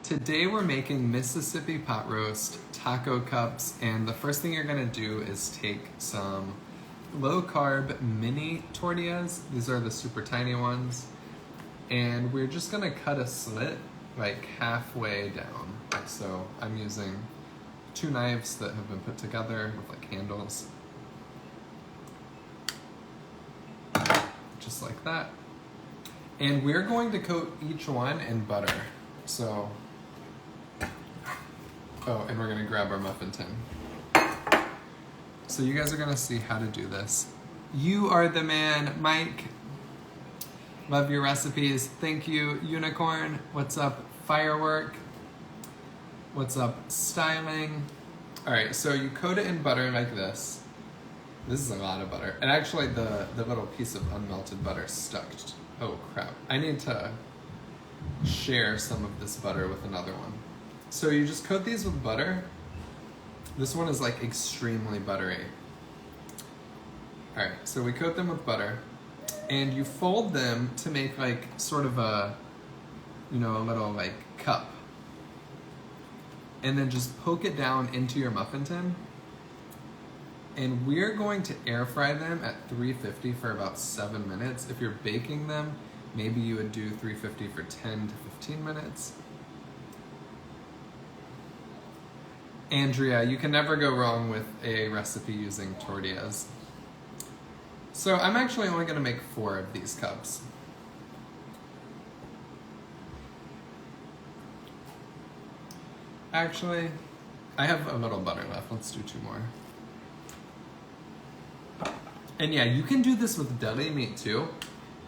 Today we're making Mississippi pot roast taco cups, and the first thing you're gonna do is take some low carb mini tortillas. These are the super tiny ones. And we're just gonna cut a slit like halfway down. So I'm using 2 knives that have been put together with like handles. Just like that. And we're going to coat each one in butter. So, oh, and we're gonna grab our muffin tin. So you guys are gonna see how to do this. You are the man, Mike. Love your recipes. Thank you, Unicorn. What's up, Firework? What's up, Styling? All right, so you coat it in butter like this. This is a lot of butter. And actually the little piece of unmelted butter stuck. Oh crap, I need to share some of this butter with another one. So you just coat these with butter. This one is like extremely buttery. All right, so we coat them with butter and you fold them to make like sort of a, you know, a little like cup. And then just poke it down into your muffin tin. And we're going to air fry them at 350 for about 7 minutes. If you're baking them, maybe you would do 350 for 10 to 15 minutes. Andrea, you can never go wrong with a recipe using tortillas. So I'm actually only gonna make 4 of these cups. Actually, I have a little butter left. Let's do 2 more. And yeah, you can do this with deli meat too.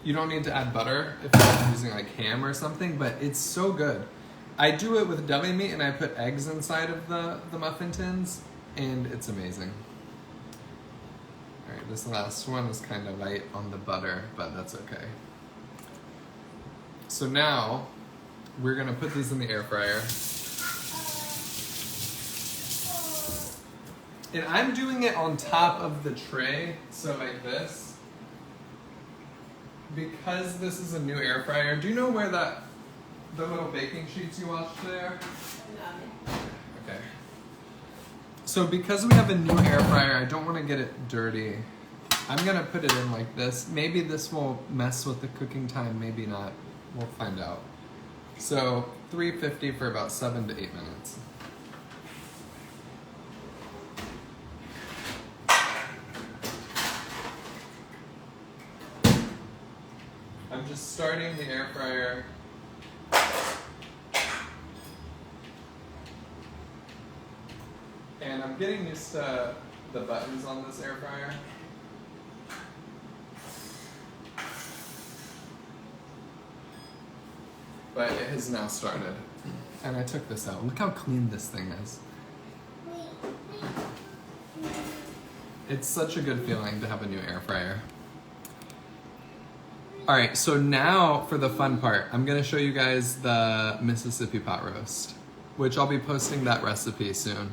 You don't need to add butter if you're using like ham or something, but it's so good. I do it with deli meat and I put eggs inside of the muffin tins and it's amazing. All right, this last one is kind of light on the butter, but that's okay. So now we're gonna put these in the air fryer. And I'm doing it on top of the tray, so like this. Because this is a new air fryer. Do you know where the little baking sheets you washed there? No. Okay. So because we have a new air fryer, I don't want to get it dirty. I'm gonna put it in like this. Maybe this will mess with the cooking time, maybe not. We'll find out. So 350 for about 7 to 8 minutes. I'm just starting the air fryer. And I'm getting used to the buttons on this air fryer. But it has now started. And I took this out. Look how clean this thing is. It's such a good feeling to have a new air fryer. All right, so now for the fun part, I'm gonna show you guys the Mississippi pot roast, which I'll be posting that recipe soon.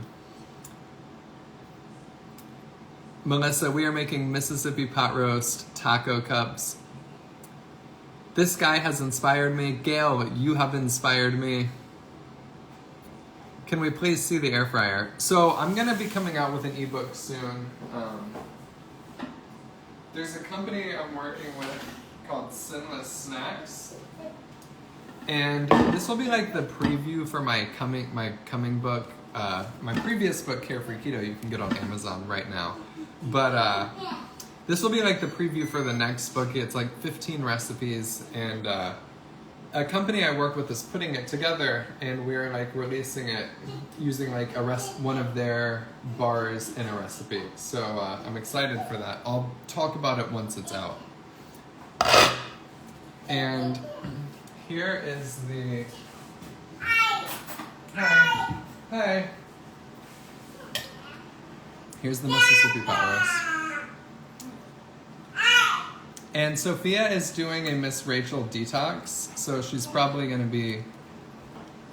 Melissa, we are making Mississippi pot roast taco cups. This guy has inspired me. Gail, you have inspired me. Can we please see the air fryer? So I'm gonna be coming out with an ebook soon. There's a company I'm working with called Sinless Snacks, and this will be like the preview for my coming book. My previous book, Carefree Keto, you can get on Amazon right now, but this will be like the preview for the next book. It's like 15 recipes, and a company I work with is putting it together, and we're like releasing it using like one of their bars in a recipe. So I'm excited for that. I'll talk about it once it's out. And here is the... Hi. Here's the Mississippi pot roast. And Sophia is doing a Miss Rachel detox, so she's probably going to be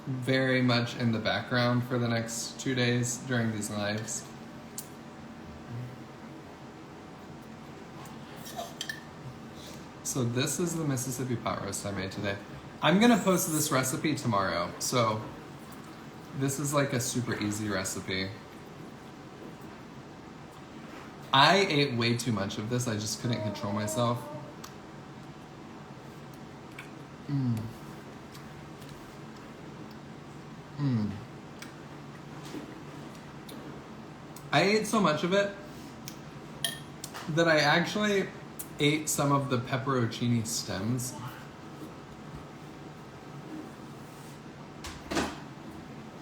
very much in the background for the next 2 days during these lives. So this is the Mississippi pot roast I made today. I'm gonna post this recipe tomorrow, so This is like a super easy recipe. I ate way too much of this. I just couldn't control myself. I ate so much of it that I actually ate some of the pepperocini stems.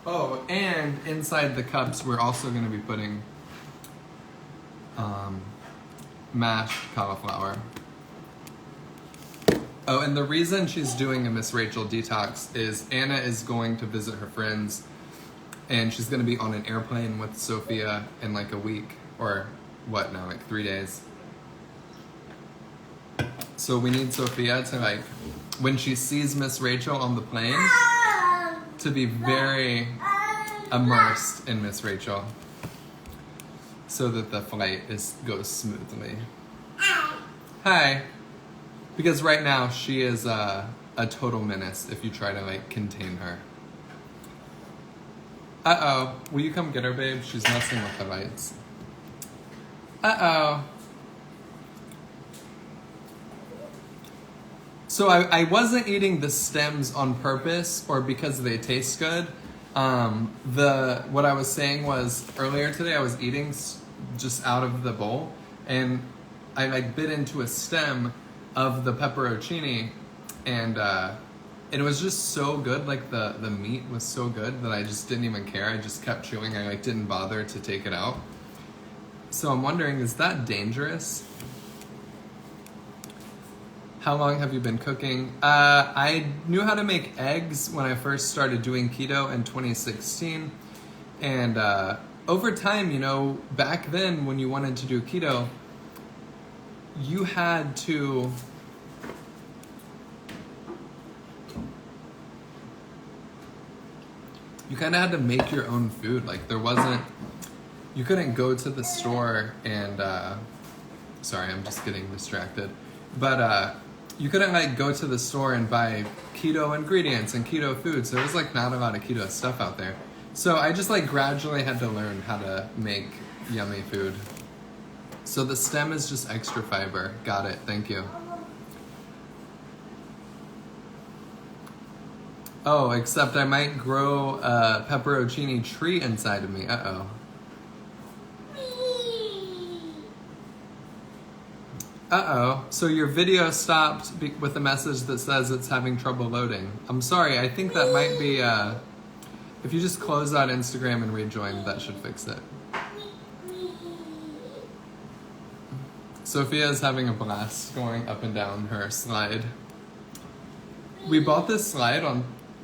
Oh, and inside the cups, we're also going to be putting mashed cauliflower. Oh, and the reason she's doing a Miss Rachel detox is Anna is going to visit her friends, and she's going to be on an airplane with Sophia in like a week, or what now, like 3 days. So we need Sophia to, like, when she sees Miss Rachel on the plane, to be very immersed in Miss Rachel, so that the flight goes smoothly. Hi. Because right now she is a total menace if you try to like contain her. Uh-oh. Will you come get her, babe? She's messing with the lights. Uh-oh. So I wasn't eating the stems on purpose or because they taste good. What I was saying was earlier today I was eating just out of the bowl, and I like bit into a stem of the pepperocini, and it was just so good. Like the meat was so good that I just didn't even care. I just kept chewing. I like didn't bother to take it out. So I'm wondering, is that dangerous? How long have you been cooking? I knew how to make eggs when I first started doing keto in 2016. And over time, you know, back then when you wanted to do keto, you had to... You kind of had to make your own food. Like there wasn't... You couldn't go to the store and... sorry, I'm just getting distracted. But... you couldn't like go to the store and buy keto ingredients and keto food, so there was like not a lot of keto stuff out there. So I just like gradually had to learn how to make yummy food. So the stem is just extra fiber. Got it, thank you. Oh, except I might grow a pepperocini tree inside of me. Uh-oh. Uh-oh, so your video stopped with a message that says it's having trouble loading. I'm sorry, I think that might be, if you just close out Instagram and rejoin, that should fix it. Sophia's having a blast going up and down her slide. We bought this slide on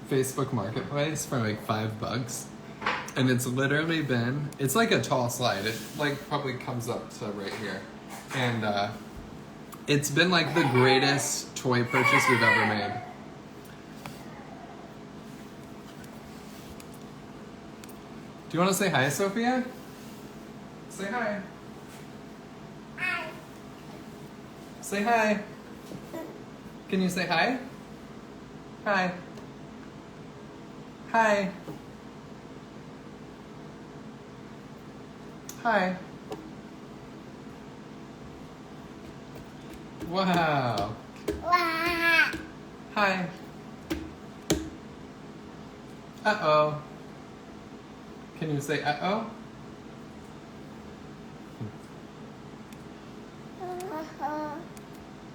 Facebook Marketplace for like $5, and it's literally been, it's like a tall slide. It like probably comes up to right here. And, it's been like the greatest toy purchase we've ever made. Do you want to say hi, Sophia? Say hi. Hi. Say hi. Can you say hi? Hi. Hi. Hi. Wow. Wow. Hi. Uh-oh. Can you say uh-oh?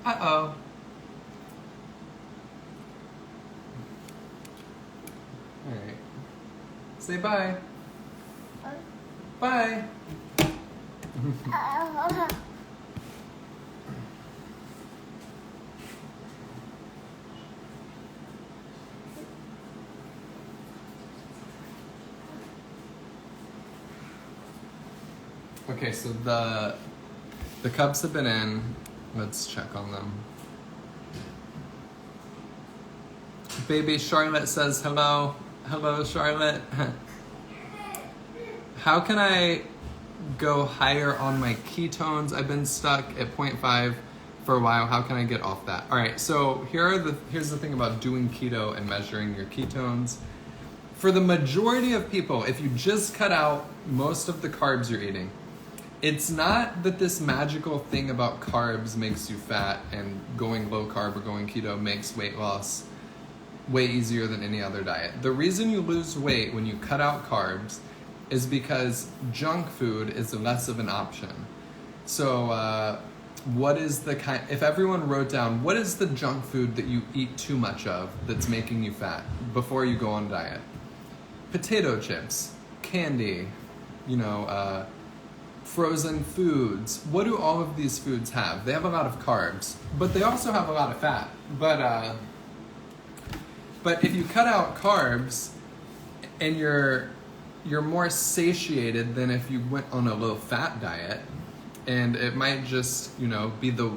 Uh-oh. All right. Say bye. Bye. Okay, so the cups have been in. Let's check on them. Baby Charlotte says hello. Hello, Charlotte. How can I go higher on my ketones? I've been stuck at 0.5 for a while. How can I get off that? All right, so here's the thing about doing keto and measuring your ketones. For the majority of people, if you just cut out most of the carbs you're eating, it's not that this magical thing about carbs makes you fat and going low carb or going keto makes weight loss way easier than any other diet. The reason you lose weight when you cut out carbs is because junk food is less of an option. So what is the kind, if everyone wrote down, what is the junk food that you eat too much of that's making you fat before you go on diet? Potato chips, candy, frozen foods. What do all of these foods have? They have a lot of carbs, but they also have a lot of fat. But if you cut out carbs and you're more satiated than if you went on a low fat diet, and it might just, be the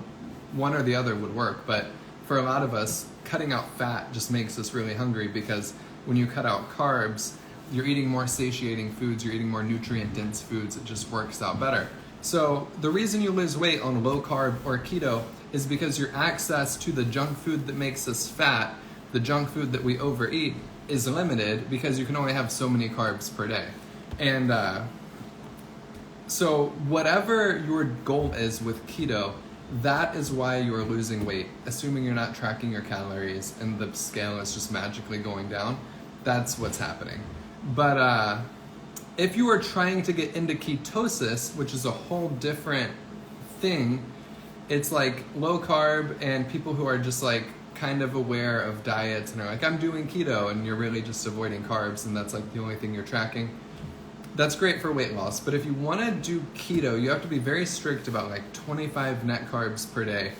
one or the other would work. But for a lot of us, cutting out fat just makes us really hungry, because when you cut out carbs, you're eating more satiating foods, you're eating more nutrient-dense foods, it just works out better. So the reason you lose weight on low carb or keto is because your access to the junk food that makes us fat, the junk food that we overeat, is limited because you can only have so many carbs per day. And so whatever your goal is with keto, that is why you are losing weight, assuming you're not tracking your calories and the scale is just magically going down. That's what's happening. But if you are trying to get into ketosis, which is a whole different thing, it's like low carb and people who are just like kind of aware of diets and are like, I'm doing keto, and you're really just avoiding carbs and that's like the only thing you're tracking. That's great for weight loss, but if you want to do keto, you have to be very strict about like 25 net carbs per day.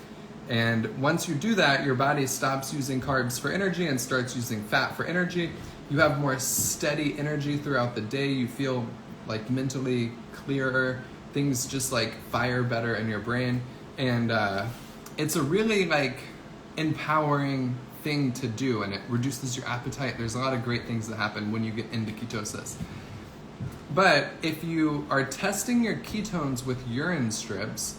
And once you do that, your body stops using carbs for energy and starts using fat for energy. You have more steady energy throughout the day. You feel like mentally clearer. Things just like fire better in your brain. And it's a really like empowering thing to do, and it reduces your appetite. There's a lot of great things that happen when you get into ketosis. But if you are testing your ketones with urine strips,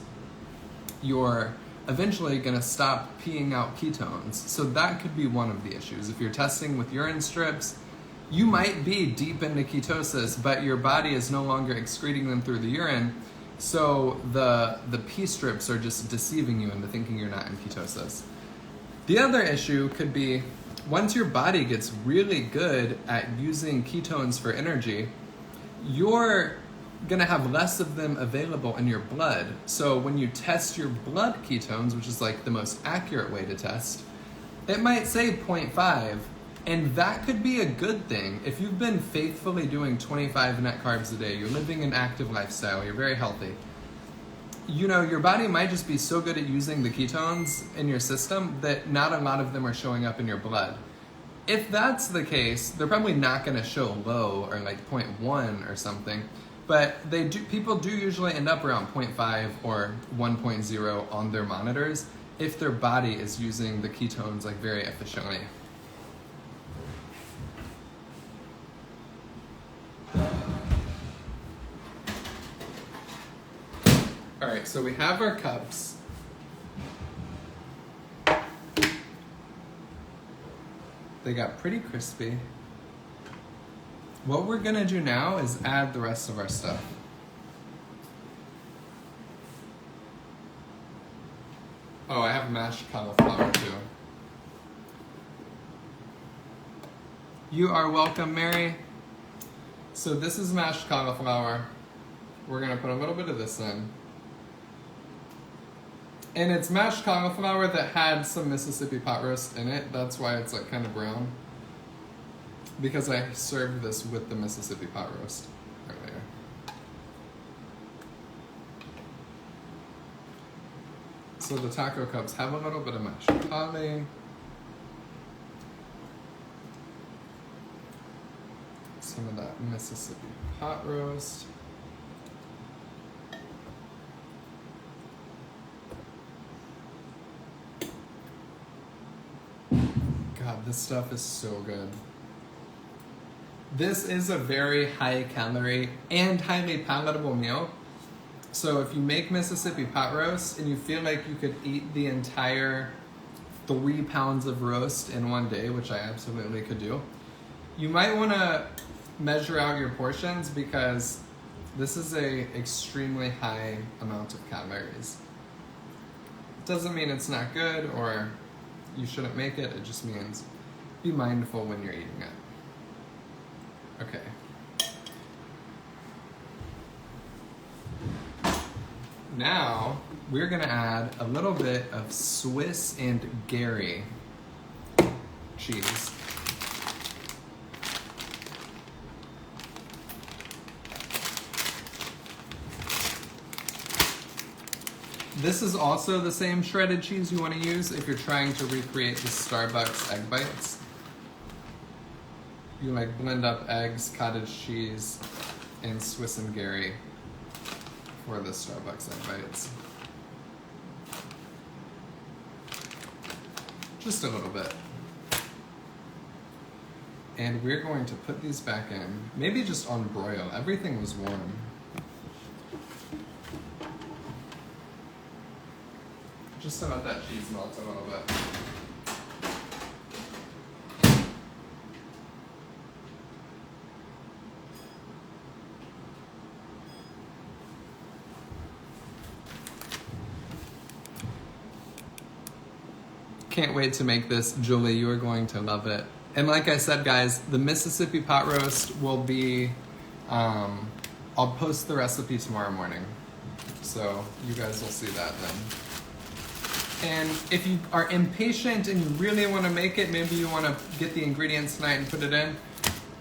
you're eventually going to stop peeing out ketones. So that could be one of the issues. If you're testing with urine strips, you might be deep into ketosis, but your body is no longer excreting them through the urine. So the pee strips are just deceiving you into thinking you're not in ketosis. The other issue could be once your body gets really good at using ketones for energy, you're going to have less of them available in your blood. So when you test your blood ketones, which is like the most accurate way to test, it might say 0.5, and that could be a good thing. If you've been faithfully doing 25 net carbs a day, you're living an active lifestyle, you're very healthy, your body might just be so good at using the ketones in your system that not a lot of them are showing up in your blood. If that's the case, they're probably not going to show low or like 0.1 or something, but people do usually end up around 0.5 or 1.0 on their monitors if their body is using the ketones like very efficiently. All right, so we have our cups. They got pretty crispy. What we're gonna do now is add the rest of our stuff. Oh, I have mashed cauliflower too. You are welcome, Mary. So this is mashed cauliflower. We're gonna put a little bit of this in. And it's mashed cauliflower that had some Mississippi pot roast in it. That's why it's like kind of brown. Because I served this with the Mississippi pot roast earlier. So the taco cups have a little bit of mashed cauli. Some of that Mississippi pot roast. God, this stuff is so good. This is a very high calorie and highly palatable meal. So if you make Mississippi pot roast and you feel like you could eat the entire 3 pounds of roast in one day, which I absolutely could do, You might want to measure out your portions because this is a extremely high amount of calories. Doesn't mean it's not good or you shouldn't make it. It just means be mindful when you're eating it. Okay. Now we're gonna add a little bit of Swiss and Gary cheese. This is also the same shredded cheese you want to use if you're trying to recreate the Starbucks egg bites. You like blend up eggs, cottage cheese, and Swiss and Gary for the Starbucks egg bites. Just a little bit. And we're going to put these back in, maybe just on broil. Everything was warm. Just to let that cheese melt a little bit. Can't wait to make this, Julie. You are going to love it. And like I said, guys, the Mississippi pot roast will be, I'll post the recipe tomorrow morning. So you guys will see that then. And if you are impatient and you really want to make it, maybe you want to get the ingredients tonight and put it in,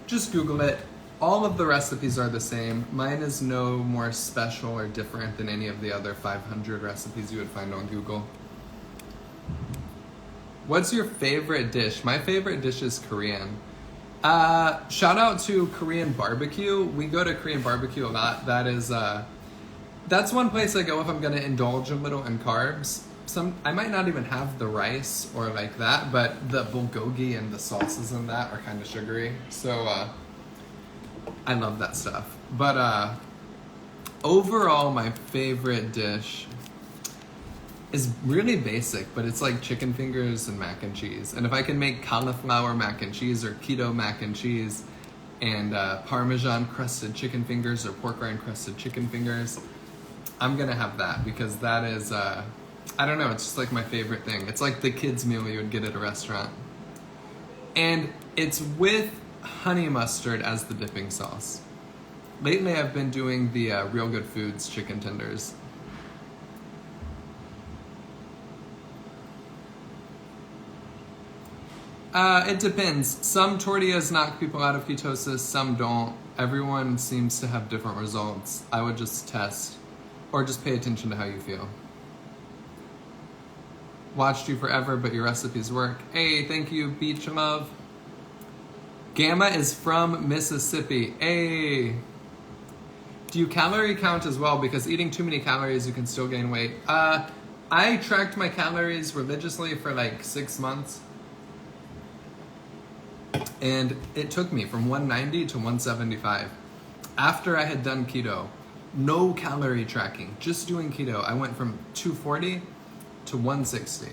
just Google it. All of the recipes are the same. Mine is no more special or different than any of the other 500 recipes you would find on Google. What's your favorite dish? My favorite dish is Korean. Shout out to Korean barbecue. We go to Korean barbecue a lot. That's one place I go if I'm gonna indulge a little in carbs. I might not even have the rice or like that, but the bulgogi and the sauces in that are kind of sugary. So I love that stuff. But overall, my favorite dish is really basic, but it's like chicken fingers and mac and cheese. And if I can make cauliflower mac and cheese or keto mac and cheese and Parmesan crusted chicken fingers or pork rind crusted chicken fingers, I'm gonna have that because that is, I don't know, it's just like my favorite thing. It's like the kids' meal you would get at a restaurant. And it's with honey mustard as the dipping sauce. Lately I've been doing the Real Good Foods chicken tenders. It depends. Some tortillas knock people out of ketosis, some don't. Everyone seems to have different results. I would just test or just pay attention to how you feel. Watched you forever, but your recipes work. Hey, thank you, Beach Love. Gamma is from Mississippi. Hey. Do you calorie count as well? Because eating too many calories, you can still gain weight. I tracked my calories religiously for like 6 months. And it took me from 190 to 175. After I had done keto, no calorie tracking, just doing keto, I went from 240 to 160.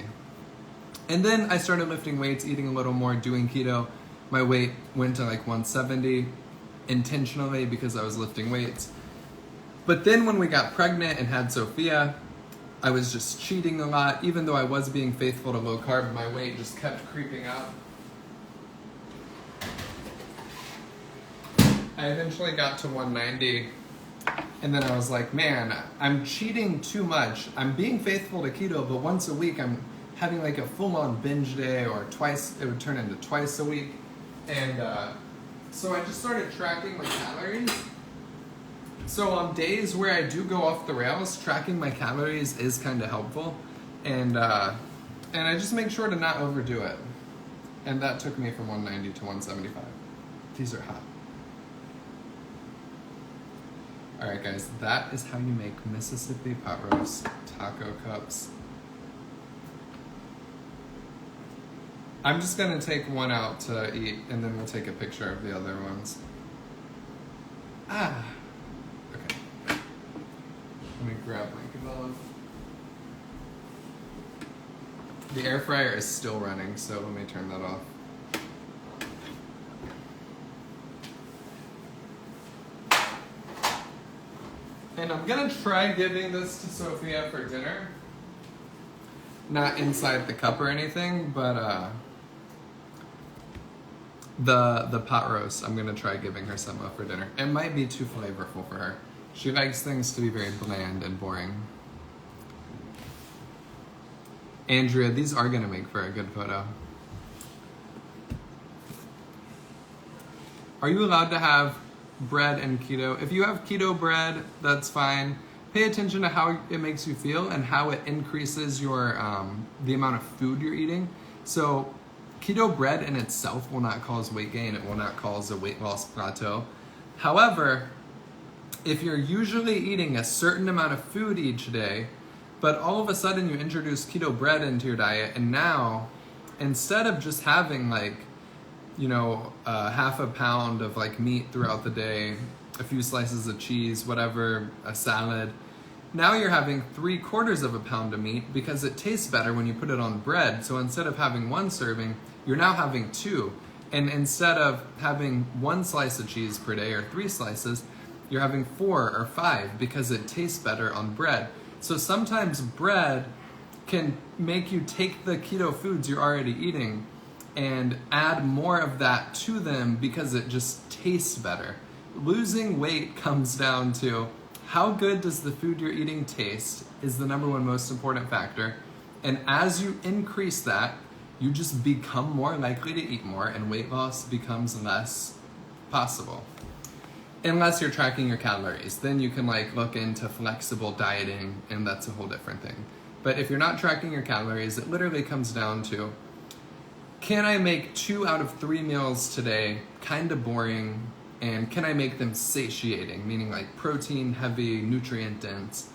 And then I started lifting weights, eating a little more, doing keto. My weight went to like 170 intentionally because I was lifting weights. But then when we got pregnant and had Sophia, I was just cheating a lot. Even though I was being faithful to low carb, my weight just kept creeping up. I eventually got to 190, and then I was like, man, I'm cheating too much. I'm being faithful to keto, but once a week I'm having like a full-on binge day, or twice, it would turn into twice a week. And so I just started tracking my calories. So on days where I do go off the rails, tracking my calories is kind of helpful. And I just make sure to not overdo it. And that took me from 190 to 175. These are hot. Alright guys, that is how you make Mississippi pot roast taco cups. I'm just gonna take one out to eat and then we'll take a picture of the other ones. Okay. Let me grab my glove. The air fryer is still running, so let me turn that off. And I'm gonna try giving this to Sophia for dinner. Not inside the cup or anything, but the pot roast, I'm gonna try giving her some for dinner. It might be too flavorful for her. She likes things to be very bland and boring. Andrea, these are gonna make for a good photo. Are you allowed to have bread and keto? If you have keto bread, that's fine. Pay attention to how it makes you feel and how it increases your the amount of food you're eating. So keto bread in itself will not cause weight gain. It will not cause a weight loss plateau. However, if you're usually eating a certain amount of food each day, but all of a sudden you introduce keto bread into your diet, and now instead of just having like, you know, half a pound of like meat throughout the day, a few slices of cheese, whatever, a salad, now you're having 3/4 of a pound of meat because it tastes better when you put it on bread. So instead of having one serving, you're now having 2. And instead of having 1 slice of cheese per day or 3 slices, you're having 4 or 5 because it tastes better on bread. So sometimes bread can make you take the keto foods you're already eating and add more of that to them because it just tastes better. Losing weight comes down to how good does the food you're eating taste is the #1 most important factor. And as you increase that, you just become more likely to eat more and weight loss becomes less possible. Unless you're tracking your calories, then you can like look into flexible dieting and that's a whole different thing. But if you're not tracking your calories, it literally comes down to, can I make 2 out of 3 meals today kind of boring, and can I make them satiating, meaning like protein heavy, nutrient dense,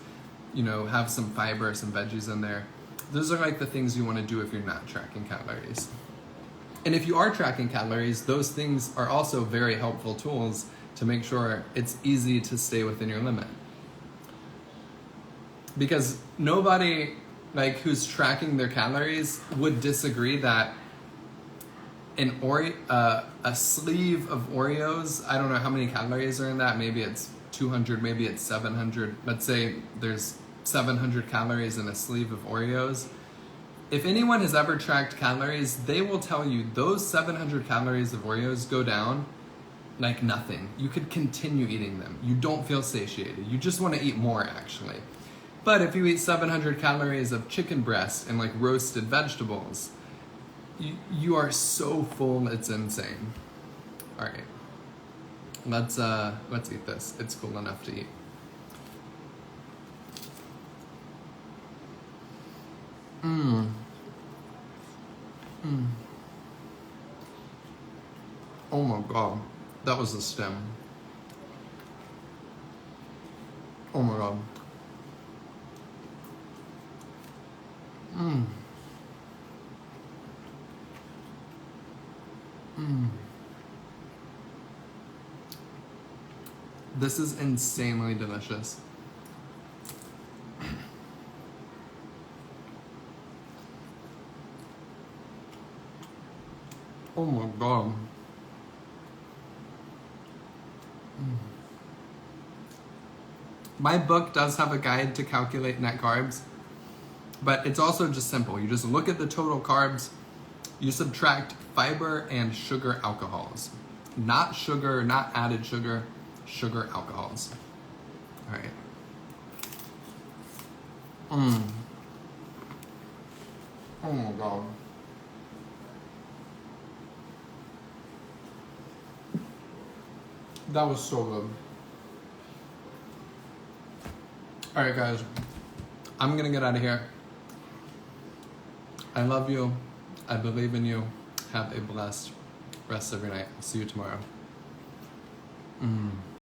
you know, have some fiber, some veggies in there. Those are like the things you want to do if you're not tracking calories. And if you are tracking calories, those things are also very helpful tools to make sure it's easy to stay within your limit. Because nobody like who's tracking their calories would disagree that a sleeve of Oreos, I don't know how many calories are in that, maybe it's 200, maybe it's 700, let's say there's 700 calories in a sleeve of Oreos. If anyone has ever tracked calories, they will tell you those 700 calories of Oreos go down like nothing. You could continue eating them. You don't feel satiated. You just want to eat more actually. But if you eat 700 calories of chicken breast and like roasted vegetables, you are so full, it's insane. All right, let's eat this. It's cool enough to eat. Oh my God, that was a stem. Oh my God. This is insanely delicious. Oh my God. My book does have a guide to calculate net carbs, but it's also just simple. You just look at the total carbs, you subtract fiber and sugar alcohols. Not sugar, not added sugar, sugar alcohols. All right. Oh my God. That was so good. All right, guys. I'm gonna get out of here. I love you. I believe in you. Have a blessed rest of your night. I'll see you tomorrow.